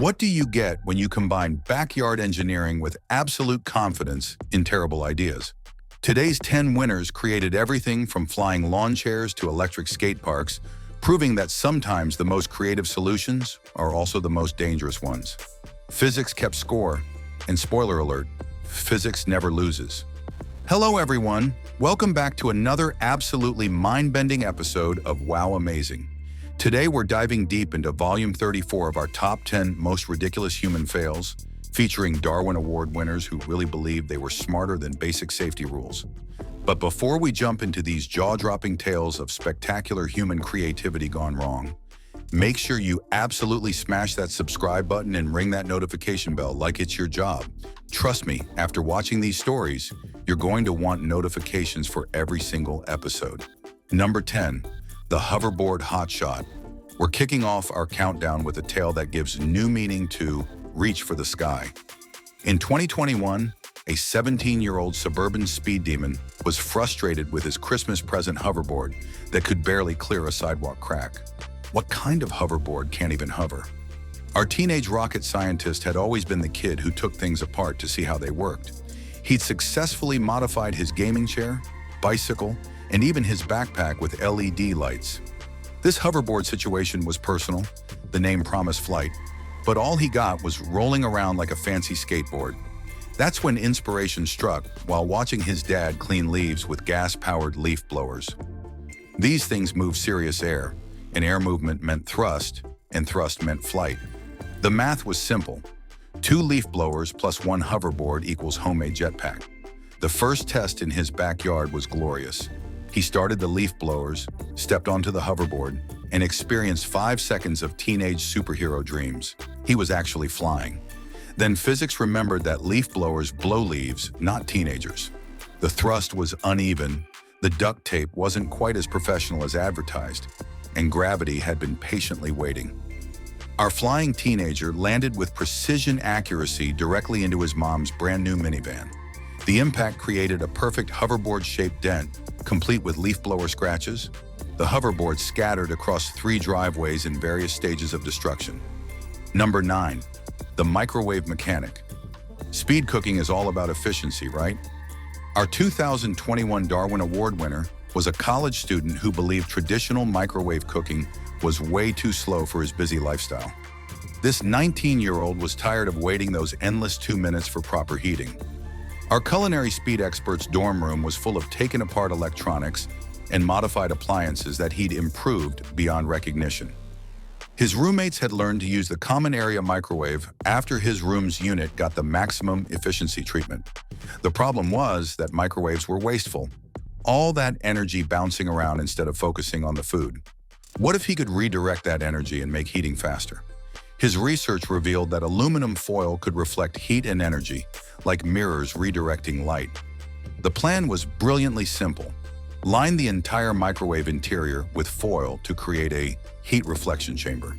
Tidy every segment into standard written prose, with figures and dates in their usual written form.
What do you get when you combine backyard engineering with absolute confidence in terrible ideas? Today's 10 winners created everything from flying lawn chairs to electric skate parks, proving that sometimes the most creative solutions are also the most dangerous ones. Physics kept score, and spoiler alert, physics never loses. Hello everyone, welcome back to another absolutely mind-bending episode of Wow Amazing. Today we're diving deep into volume 34 of our top 10 most ridiculous human fails, featuring Darwin Award winners who really believed they were smarter than basic safety rules. But before we jump into these jaw-dropping tales of spectacular human creativity gone wrong, make sure you absolutely smash that subscribe button and ring that notification bell like it's your job. Trust me, after watching these stories, you're going to want notifications for every single episode. Number 10. The hoverboard hotshot. We're kicking off our countdown with a tale that gives new meaning to reach for the sky. In 2021, a 17-year-old suburban speed demon was frustrated with his Christmas present hoverboard that could barely clear a sidewalk crack. What kind of hoverboard can't even hover? Our teenage rocket scientist had always been the kid who took things apart to see how they worked. He'd successfully modified his gaming chair, bicycle, and even his backpack with LED lights. This hoverboard situation was personal, the name promised flight, but all he got was rolling around like a fancy skateboard. That's when inspiration struck while watching his dad clean leaves with gas-powered leaf blowers. These things move serious air, and air movement meant thrust, and thrust meant flight. The math was simple. 2 leaf blowers plus 1 hoverboard equals homemade jetpack. The first test in his backyard was glorious. He started the leaf blowers, stepped onto the hoverboard, and experienced 5 seconds of teenage superhero dreams. He was actually flying. Then physics remembered that leaf blowers blow leaves, not teenagers. The thrust was uneven, the duct tape wasn't quite as professional as advertised, and gravity had been patiently waiting. Our flying teenager landed with precision accuracy directly into his mom's brand new minivan. The impact created a perfect hoverboard-shaped dent, complete with leaf blower scratches. The hoverboard scattered across 3 driveways in various stages of destruction. Number 9. The microwave mechanic. Speed cooking is all about efficiency, right? Our 2021 Darwin Award winner was a college student who believed traditional microwave cooking was way too slow for his busy lifestyle. This 19-year-old was tired of waiting those endless 2 minutes for proper heating. Our culinary speed expert's dorm room was full of taken-apart electronics and modified appliances that he'd improved beyond recognition. His roommates had learned to use the common area microwave after his room's unit got the maximum efficiency treatment. The problem was that microwaves were wasteful, all that energy bouncing around instead of focusing on the food. What if he could redirect that energy and make heating faster? His research revealed that aluminum foil could reflect heat and energy, like mirrors redirecting light. The plan was brilliantly simple. Line the entire microwave interior with foil to create a heat reflection chamber.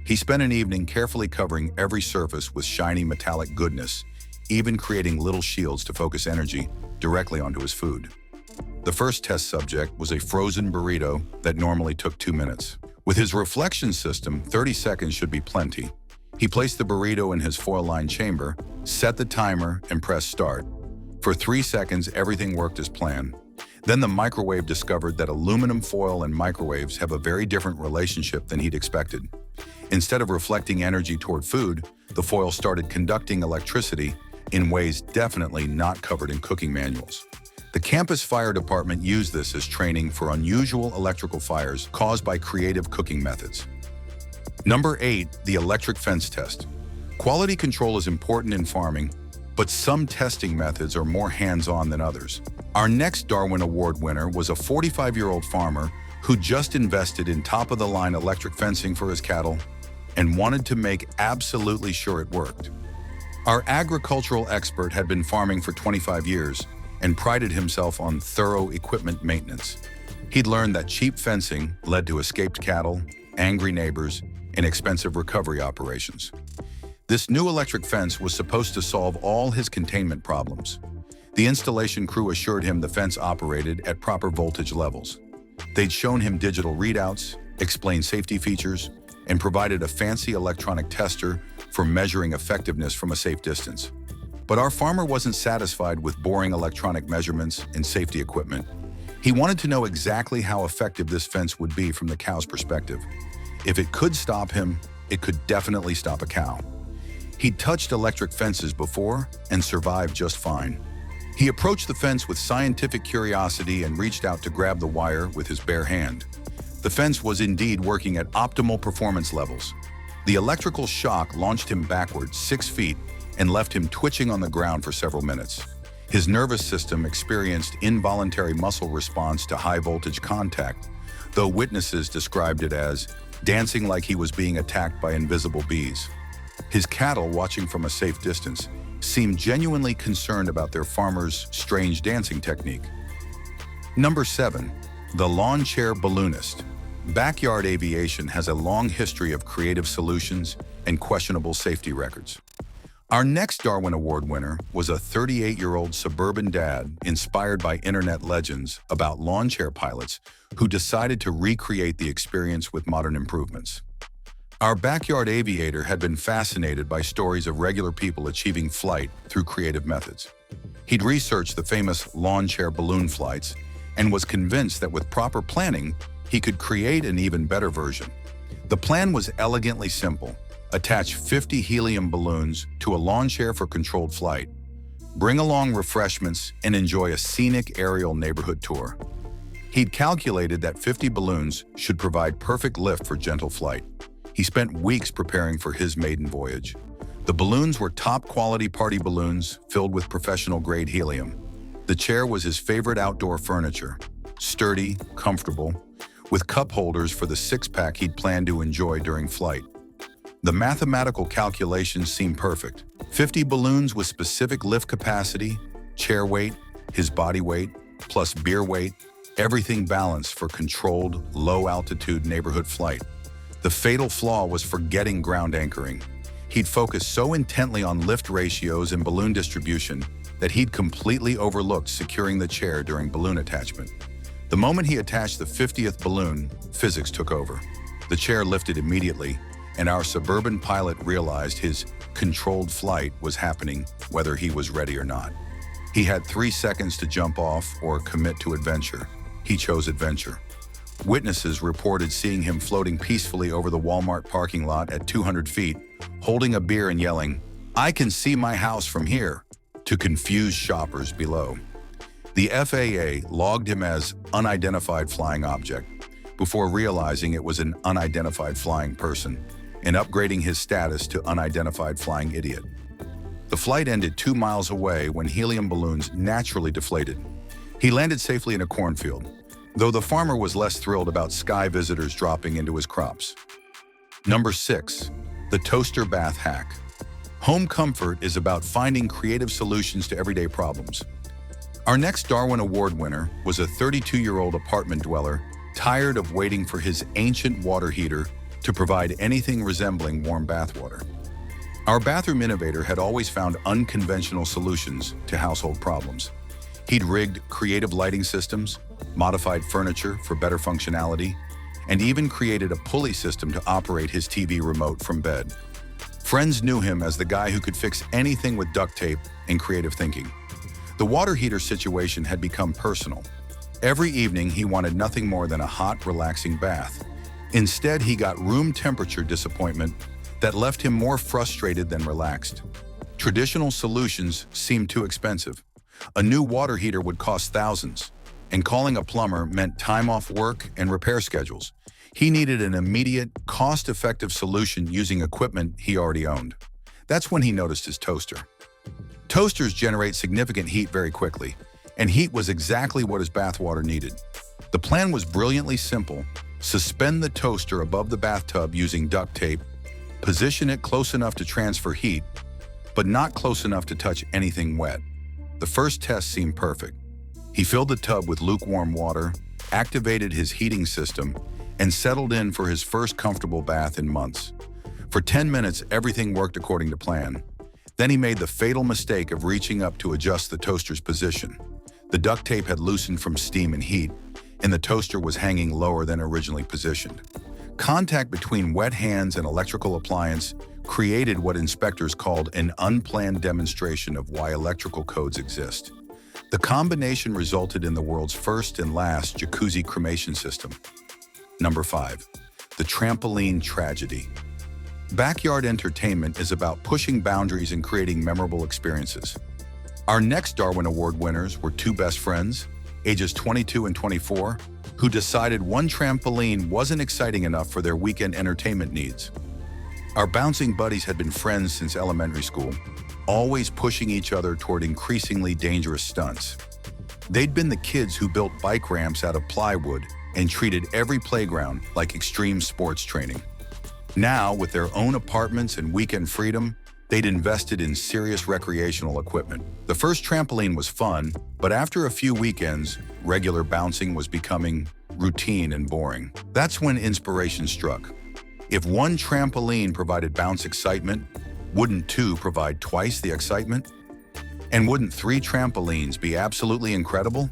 He spent an evening carefully covering every surface with shiny metallic goodness, even creating little shields to focus energy directly onto his food. The first test subject was a frozen burrito that normally took 2 minutes. With his reflection system, 30 seconds should be plenty. He placed the burrito in his foil-lined chamber, set the timer, and pressed start. For 3 seconds, everything worked as planned. Then the microwave discovered that aluminum foil and microwaves have a very different relationship than he'd expected. Instead of reflecting energy toward food, the foil started conducting electricity in ways definitely not covered in cooking manuals. The campus fire department used this as training for unusual electrical fires caused by creative cooking methods. Number 8. The electric fence test. Quality control is important in farming, but some testing methods are more hands-on than others. Our next Darwin Award winner was a 45-year-old farmer who just invested in top-of-the-line electric fencing for his cattle and wanted to make absolutely sure it worked. Our agricultural expert had been farming for 25 years and prided himself on thorough equipment maintenance. He'd learned that cheap fencing led to escaped cattle, angry neighbors, and expensive recovery operations. This new electric fence was supposed to solve all his containment problems. The installation crew assured him the fence operated at proper voltage levels. They'd shown him digital readouts, explained safety features, and provided a fancy electronic tester for measuring effectiveness from a safe distance. But our farmer wasn't satisfied with boring electronic measurements and safety equipment. He wanted to know exactly how effective this fence would be from the cow's perspective. If it could stop him, it could definitely stop a cow. He'd touched electric fences before and survived just fine. He approached the fence with scientific curiosity and reached out to grab the wire with his bare hand. The fence was indeed working at optimal performance levels. The electrical shock launched him backward 6 feet and left him twitching on the ground for several minutes. His nervous system experienced involuntary muscle response to high voltage contact, though witnesses described it as dancing like he was being attacked by invisible bees. His cattle, watching from a safe distance, seemed genuinely concerned about their farmer's strange dancing technique. Number 7. The Lawn Chair Balloonist. Backyard aviation has a long history of creative solutions and questionable safety records. Our next Darwin Award winner was a 38-year-old suburban dad inspired by internet legends about lawn chair pilots who decided to recreate the experience with modern improvements. Our backyard aviator had been fascinated by stories of regular people achieving flight through creative methods. He'd researched the famous lawn chair balloon flights and was convinced that with proper planning, he could create an even better version. The plan was elegantly simple. Attach 50 helium balloons to a lawn chair for controlled flight. Bring along refreshments and enjoy a scenic aerial neighborhood tour. He'd calculated that 50 balloons should provide perfect lift for gentle flight. He spent weeks preparing for his maiden voyage. The balloons were top-quality party balloons filled with professional-grade helium. The chair was his favorite outdoor furniture, sturdy, comfortable, with cup holders for the six-pack he'd planned to enjoy during flight. The mathematical calculations seemed perfect. 50 balloons with specific lift capacity, chair weight, his body weight, plus beer weight, everything balanced for controlled, low-altitude neighborhood flight. The fatal flaw was forgetting ground anchoring. He'd focused so intently on lift ratios and balloon distribution that he'd completely overlooked securing the chair during balloon attachment. The moment he attached the 50th balloon, physics took over. The chair lifted immediately, and our suburban pilot realized his controlled flight was happening whether he was ready or not. He had 3 seconds to jump off or commit to adventure. He chose adventure. Witnesses reported seeing him floating peacefully over the Walmart parking lot at 200 feet, holding a beer and yelling, "I can see my house from here," to confuse shoppers below. The FAA logged him as unidentified flying object before realizing it was an unidentified flying person and upgrading his status to unidentified flying idiot. The flight ended 2 miles away when helium balloons naturally deflated. He landed safely in a cornfield, though the farmer was less thrilled about sky visitors dropping into his crops. Number 6. The Toaster Bath Hack. Home comfort is about finding creative solutions to everyday problems. Our next Darwin Award winner was a 32-year-old apartment dweller tired of waiting for his ancient water heater to provide anything resembling warm bathwater. Our bathroom innovator had always found unconventional solutions to household problems. He'd rigged creative lighting systems, modified furniture for better functionality, and even created a pulley system to operate his TV remote from bed. Friends knew him as the guy who could fix anything with duct tape and creative thinking. The water heater situation had become personal. Every evening, he wanted nothing more than a hot, relaxing bath. Instead, he got room temperature disappointment that left him more frustrated than relaxed. Traditional solutions seemed too expensive. A new water heater would cost thousands, and calling a plumber meant time off work and repair schedules. He needed an immediate, cost-effective solution using equipment he already owned. That's when he noticed his toaster. Toasters generate significant heat very quickly, and heat was exactly what his bathwater needed. The plan was brilliantly simple. Suspend the toaster above the bathtub using duct tape, position it close enough to transfer heat, but not close enough to touch anything wet. The first test seemed perfect. He filled the tub with lukewarm water, activated his heating system, and settled in for his first comfortable bath in months. For 10 minutes, everything worked according to plan. Then he made the fatal mistake of reaching up to adjust the toaster's position. The duct tape had loosened from steam and heat, and the toaster was hanging lower than originally positioned. Contact between wet hands and electrical appliance created what inspectors called an unplanned demonstration of why electrical codes exist. The combination resulted in the world's first and last jacuzzi cremation system. Number 5. The trampoline tragedy. Backyard entertainment is about pushing boundaries and creating memorable experiences. Our next Darwin Award winners were two best friends, ages 22 and 24, who decided one trampoline wasn't exciting enough for their weekend entertainment needs. Our bouncing buddies had been friends since elementary school, always pushing each other toward increasingly dangerous stunts. They'd been the kids who built bike ramps out of plywood and treated every playground like extreme sports training. Now, with their own apartments and weekend freedom, they'd invested in serious recreational equipment. The first trampoline was fun, but after a few weekends, regular bouncing was becoming routine and boring. That's when inspiration struck. If one trampoline provided bounce excitement, wouldn't two provide twice the excitement? And wouldn't three trampolines be absolutely incredible?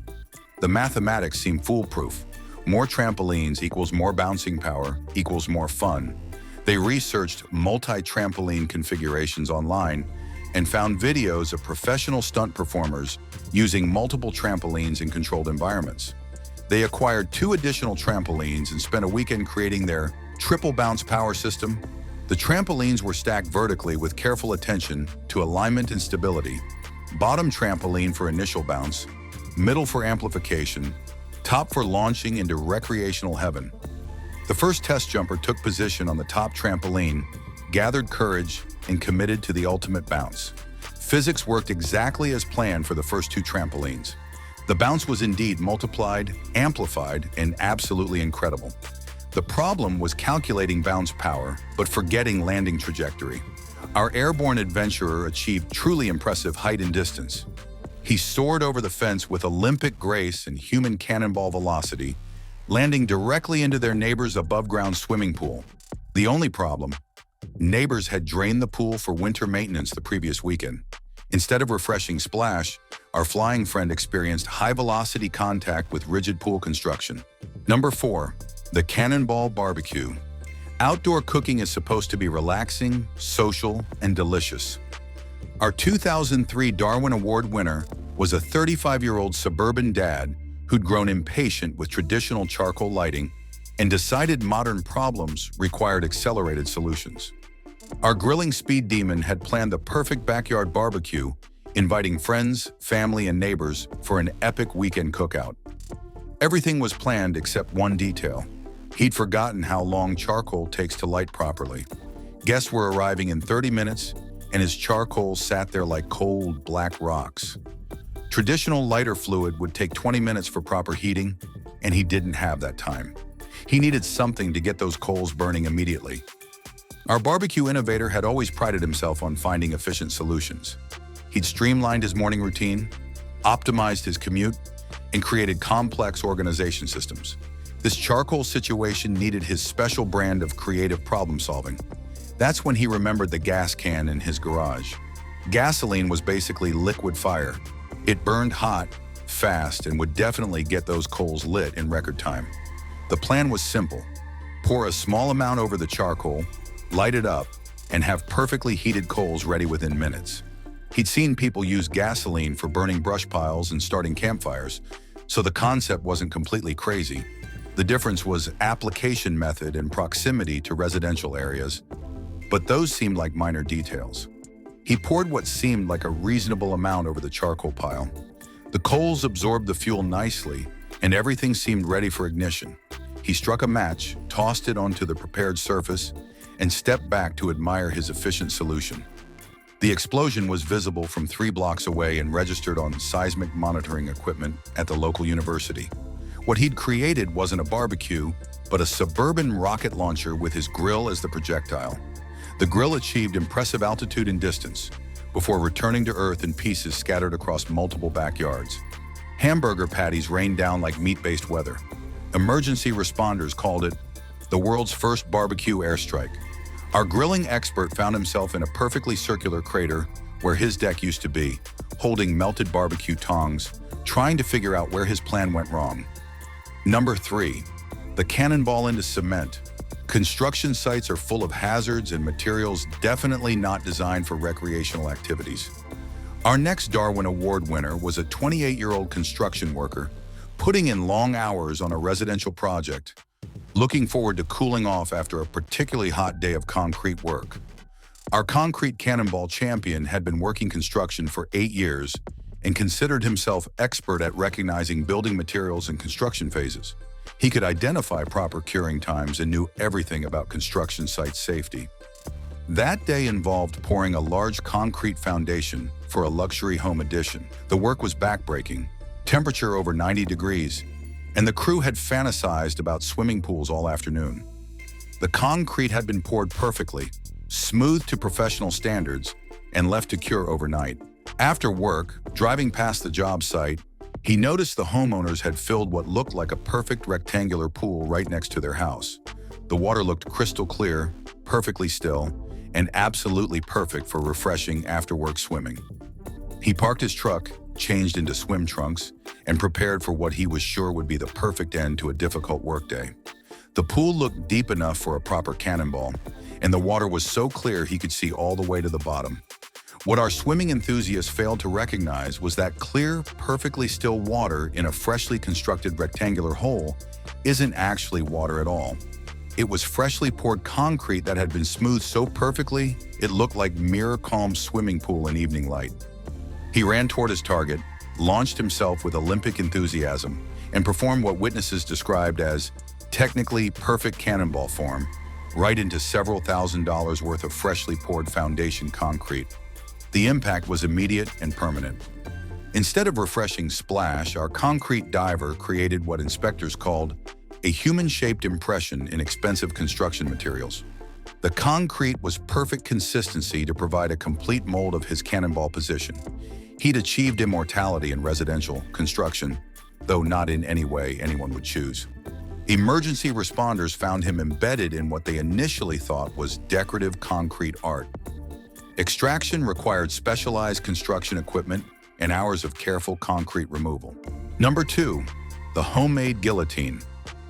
The mathematics seem foolproof. More trampolines equals more bouncing power equals more fun. They researched multi-trampoline configurations online and found videos of professional stunt performers using multiple trampolines in controlled environments. They acquired 2 additional trampolines and spent a weekend creating their triple bounce power system. The trampolines were stacked vertically with careful attention to alignment and stability. Bottom trampoline for initial bounce, middle for amplification, top for launching into recreational heaven. The first test jumper took position on the top trampoline, gathered courage, and committed to the ultimate bounce. Physics worked exactly as planned for the first 2 trampolines. The bounce was indeed multiplied, amplified, and absolutely incredible. The problem was calculating bounce power, but forgetting landing trajectory. Our airborne adventurer achieved truly impressive height and distance. He soared over the fence with Olympic grace and human cannonball velocity, landing directly into their neighbor's above-ground swimming pool. The only problem? Neighbors had drained the pool for winter maintenance the previous weekend. Instead of refreshing splash, our flying friend experienced high-velocity contact with rigid pool construction. Number 4. The Cannonball Barbecue. Outdoor cooking is supposed to be relaxing, social, and delicious. Our 2003 Darwin Award winner was a 35-year-old suburban dad who'd grown impatient with traditional charcoal lighting and decided modern problems required accelerated solutions. Our grilling speed demon had planned the perfect backyard barbecue, inviting friends, family, and neighbors for an epic weekend cookout. Everything was planned except one detail. He'd forgotten how long charcoal takes to light properly. Guests were arriving in 30 minutes, and his charcoal sat there like cold, black rocks. Traditional lighter fluid would take 20 minutes for proper heating, and he didn't have that time. He needed something to get those coals burning immediately. Our barbecue innovator had always prided himself on finding efficient solutions. He'd streamlined his morning routine, optimized his commute, and created complex organization systems. This charcoal situation needed his special brand of creative problem-solving. That's when he remembered the gas can in his garage. Gasoline was basically liquid fire. It burned hot, fast, and would definitely get those coals lit in record time. The plan was simple. Pour a small amount over the charcoal, light it up, and have perfectly heated coals ready within minutes. He'd seen people use gasoline for burning brush piles and starting campfires, so the concept wasn't completely crazy. The difference was application method and proximity to residential areas, but those seemed like minor details. He poured what seemed like a reasonable amount over the charcoal pile. The coals absorbed the fuel nicely, and everything seemed ready for ignition. He struck a match, tossed it onto the prepared surface, and stepped back to admire his efficient solution. The explosion was visible from 3 blocks away and registered on seismic monitoring equipment at the local university. What he'd created wasn't a barbecue, but a suburban rocket launcher with his grill as the projectile. The grill achieved impressive altitude and distance before returning to Earth in pieces scattered across multiple backyards. Hamburger patties rained down like meat-based weather. Emergency responders called it the world's first barbecue airstrike. Our grilling expert found himself in a perfectly circular crater where his deck used to be, holding melted barbecue tongs, trying to figure out where his plan went wrong. Number 3. The Cannonball into Cement. Construction sites are full of hazards and materials definitely not designed for recreational activities. Our next Darwin Award winner was a 28-year-old construction worker putting in long hours on a residential project, looking forward to cooling off after a particularly hot day of concrete work. Our concrete cannonball champion had been working construction for 8 years and considered himself expert at recognizing building materials and construction phases. He could identify proper curing times and knew everything about construction site safety. That day involved pouring a large concrete foundation for a luxury home addition. The work was backbreaking, temperature over 90 degrees, and the crew had fantasized about swimming pools all afternoon. The concrete had been poured perfectly, smoothed to professional standards, and left to cure overnight. After work, driving past the job site, he noticed the homeowners had filled what looked like a perfect rectangular pool right next to their house. The water looked crystal clear, perfectly still, and absolutely perfect for refreshing after-work swimming. He parked his truck, changed into swim trunks, and prepared for what he was sure would be the perfect end to a difficult workday. The pool looked deep enough for a proper cannonball, and the water was so clear he could see all the way to the bottom. What our swimming enthusiasts failed to recognize was that clear, perfectly still water in a freshly constructed rectangular hole isn't actually water at all. It was freshly poured concrete that had been smoothed so perfectly it looked like mirror-calm swimming pool in evening light. He ran toward his target, launched himself with Olympic enthusiasm, and performed what witnesses described as technically perfect cannonball form, right into several $1,000s worth of freshly poured foundation concrete. The impact was immediate and permanent. Instead of refreshing splash, our concrete diver created what inspectors called a human-shaped impression in expensive construction materials. The concrete was perfect consistency to provide a complete mold of his cannonball position. He'd achieved immortality in residential construction, though not in any way anyone would choose. Emergency responders found him embedded in what they initially thought was decorative concrete art. Extraction required specialized construction equipment and hours of careful concrete removal. Number 2, the homemade guillotine.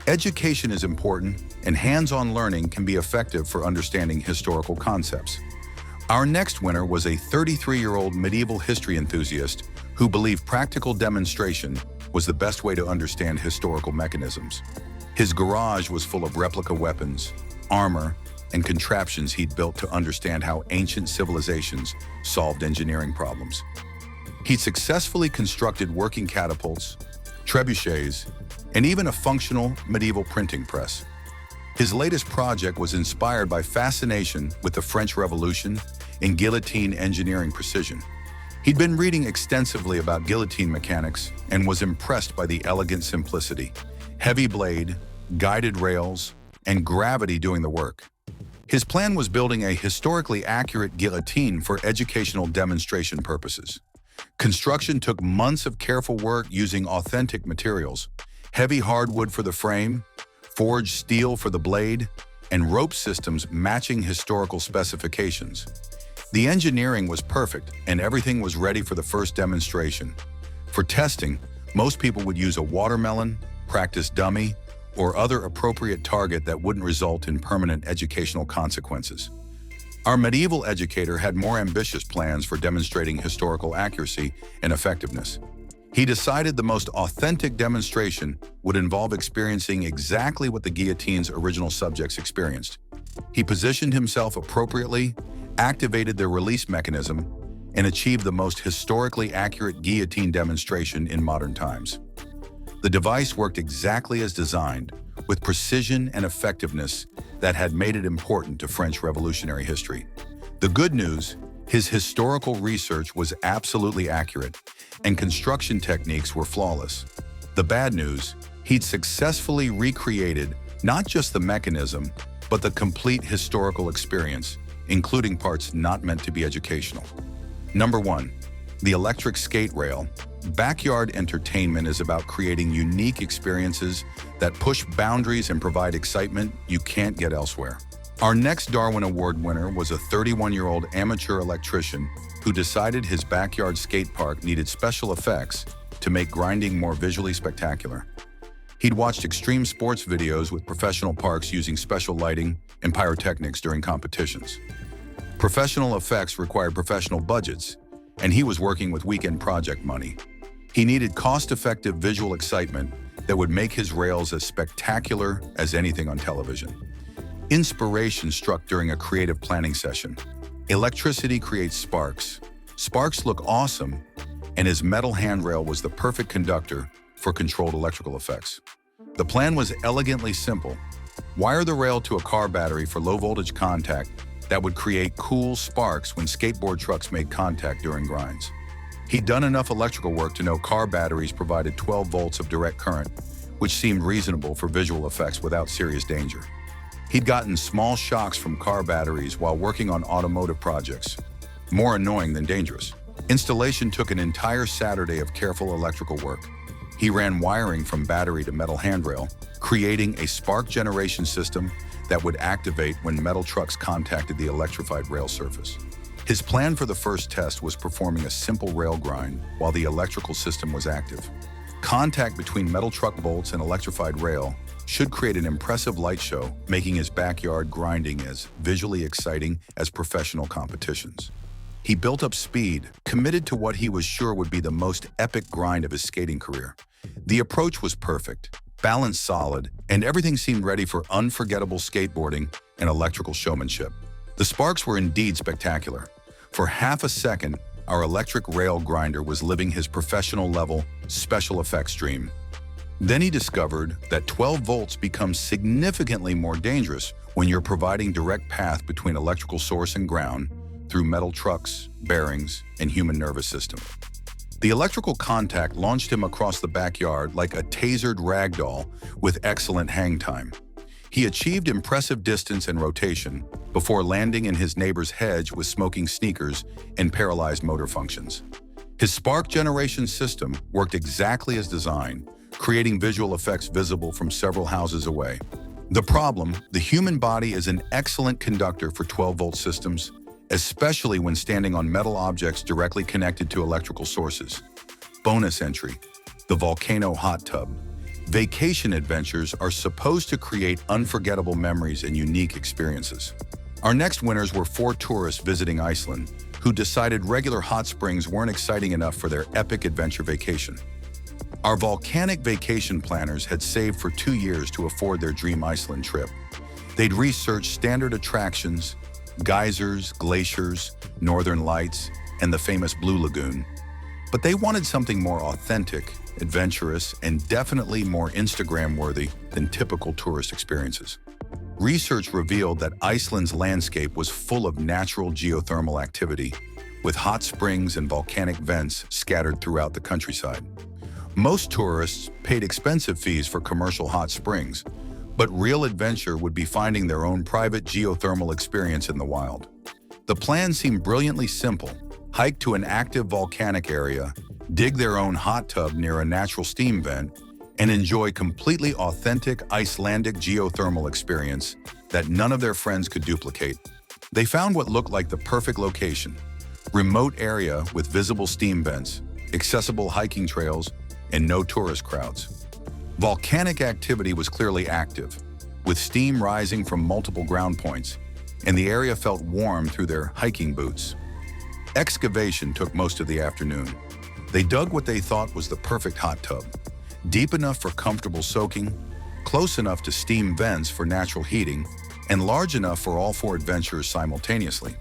Education is important, and hands-on learning can be effective for understanding historical concepts. Our next winner was a 33-year-old medieval history enthusiast who believed practical demonstration was the best way to understand historical mechanisms. His garage was full of replica weapons, armor, and contraptions he'd built to understand how ancient civilizations solved engineering problems. He'd successfully constructed working catapults, trebuchets, and even a functional medieval printing press. His latest project was inspired by fascination with the French Revolution and guillotine engineering precision. He'd been reading extensively about guillotine mechanics and was impressed by the elegant simplicity, heavy blade, guided rails, and gravity doing the work. His plan was building a historically accurate guillotine for educational demonstration purposes. Construction took months of careful work using authentic materials, heavy hardwood for the frame, forged steel for the blade, and rope systems matching historical specifications. The engineering was perfect, and everything was ready for the first demonstration. For testing, most people would use a watermelon, practice dummy, or other appropriate target that wouldn't result in permanent educational consequences. Our medieval educator had more ambitious plans for demonstrating historical accuracy and effectiveness. He decided the most authentic demonstration would involve experiencing exactly what the guillotine's original subjects experienced. He positioned himself appropriately, activated the release mechanism, and achieved the most historically accurate guillotine demonstration in modern times. The device worked exactly as designed, with precision and effectiveness that had made it important to French revolutionary history. The good news, his historical research was absolutely accurate, and construction techniques were flawless. The bad news, he'd successfully recreated not just the mechanism, but the complete historical experience, including parts not meant to be educational. Number 1, the electric skate rail. Backyard entertainment is about creating unique experiences that push boundaries and provide excitement you can't get elsewhere. Our next Darwin Award winner was a 31-year-old amateur electrician who decided his backyard skate park needed special effects to make grinding more visually spectacular. He'd watched extreme sports videos with professional parks using special lighting and pyrotechnics during competitions. Professional effects required professional budgets, and he was working with weekend project money. He needed cost-effective visual excitement that would make his rails as spectacular as anything on television. Inspiration struck during a creative planning session. Electricity creates sparks. Sparks look awesome, and his metal handrail was the perfect conductor for controlled electrical effects. The plan was elegantly simple. Wire the rail to a car battery for low-voltage contact that would create cool sparks when skateboard trucks made contact during grinds. He'd done enough electrical work to know car batteries provided 12 volts of direct current, which seemed reasonable for visual effects without serious danger. He'd gotten small shocks from car batteries while working on automotive projects, more annoying than dangerous. Installation took an entire Saturday of careful electrical work. He ran wiring from battery to metal handrail, creating a spark generation system that would activate when metal trucks contacted the electrified rail surface. His plan for the first test was performing a simple rail grind while the electrical system was active. Contact between metal truck bolts and electrified rail should create an impressive light show, making his backyard grinding as visually exciting as professional competitions. He built up speed, committed to what he was sure would be the most epic grind of his skating career. The approach was perfect, balance solid, and everything seemed ready for unforgettable skateboarding and electrical showmanship. The sparks were indeed spectacular. For half a second, our electric rail grinder was living his professional-level special effects dream. Then he discovered that 12 volts becomes significantly more dangerous when you're providing direct path between electrical source and ground through metal trucks, bearings, and human nervous system. The electrical contact launched him across the backyard like a tasered ragdoll with excellent hang time. He achieved impressive distance and rotation before landing in his neighbor's hedge with smoking sneakers and paralyzed motor functions. His spark generation system worked exactly as designed, creating visual effects visible from several houses away. The problem: the human body is an excellent conductor for 12-volt systems, especially when standing on metal objects directly connected to electrical sources. Bonus entry: the volcano hot tub. Vacation adventures are supposed to create unforgettable memories and unique experiences. Our next winners were 4 tourists visiting Iceland who decided regular hot springs weren't exciting enough for their epic adventure vacation. Our volcanic vacation planners had saved for 2 years to afford their dream Iceland trip. They'd researched standard attractions, geysers, glaciers, northern lights, and the famous Blue Lagoon. But they wanted something more authentic, adventurous, and definitely more Instagram-worthy than typical tourist experiences. Research revealed that Iceland's landscape was full of natural geothermal activity, with hot springs and volcanic vents scattered throughout the countryside. Most tourists paid expensive fees for commercial hot springs, but real adventure would be finding their own private geothermal experience in the wild. The plan seemed brilliantly simple: hike to an active volcanic area, dig their own hot tub near a natural steam vent, and enjoy completely authentic Icelandic geothermal experience that none of their friends could duplicate. They found what looked like the perfect location: remote area with visible steam vents, accessible hiking trails, and no tourist crowds. Volcanic activity was clearly active, with steam rising from multiple ground points, and the area felt warm through their hiking boots. Excavation took most of the afternoon. They dug what they thought was the perfect hot tub, deep enough for comfortable soaking, close enough to steam vents for natural heating, and large enough for all 4 adventurers simultaneously.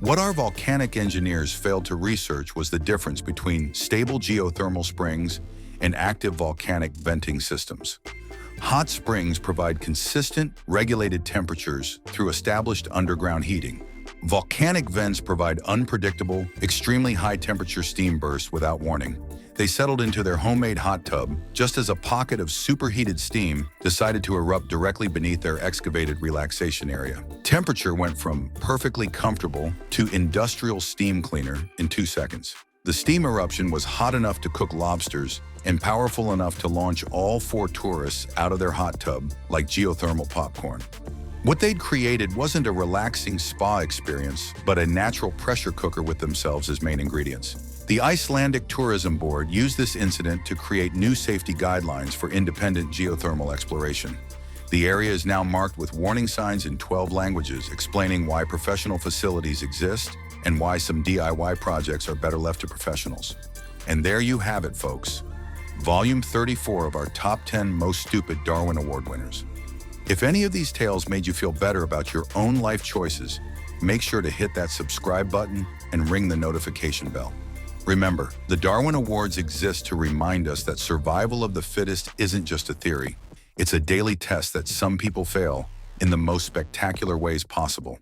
What our volcanic engineers failed to research was the difference between stable geothermal springs and active volcanic venting systems. Hot springs provide consistent, regulated temperatures through established underground heating. Volcanic vents provide unpredictable, extremely high-temperature steam bursts without warning. They settled into their homemade hot tub just as a pocket of superheated steam decided to erupt directly beneath their excavated relaxation area. Temperature went from perfectly comfortable to industrial steam cleaner in 2 seconds. The steam eruption was hot enough to cook lobsters and powerful enough to launch all 4 tourists out of their hot tub like geothermal popcorn. What they'd created wasn't a relaxing spa experience, but a natural pressure cooker with themselves as main ingredients. The Icelandic Tourism Board used this incident to create new safety guidelines for independent geothermal exploration. The area is now marked with warning signs in 12 languages, explaining why professional facilities exist and why some DIY projects are better left to professionals. And there you have it, folks. Volume 34 of our Top 10 Most Stupid Darwin Award winners. If any of these tales made you feel better about your own life choices, make sure to hit that subscribe button and ring the notification bell. Remember, the Darwin Awards exist to remind us that survival of the fittest isn't just a theory. It's a daily test that some people fail in the most spectacular ways possible.